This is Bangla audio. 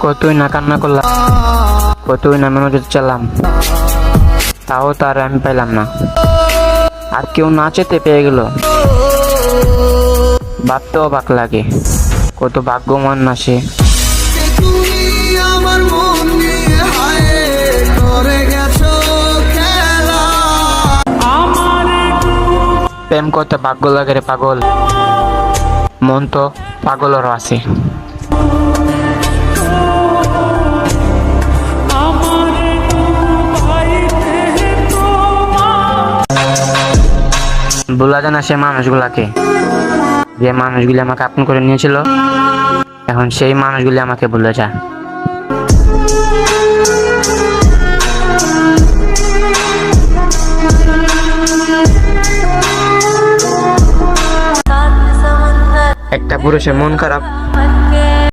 কতই না কান্না করলাম, কতই না মনোযোগ চালাম, তাও তার আমি পাইলাম না। আর কেউ না চেতে পেয়ে গেল, ভাবতেও অবাক লাগে কত ভাগ্যবান না সে। প্রেম করতে ভাগ্য লাগে রে পাগল, মন তো পাগলেরও আছে। ভোলা যায় না সে মানুষগুলাকে, যে মানুষগুলি আমাকে আপন করে নিয়েছিল, এখন সেই মানুষগুলি আমাকে ভুলে যায়। একটা পুরুষের মন খারাপ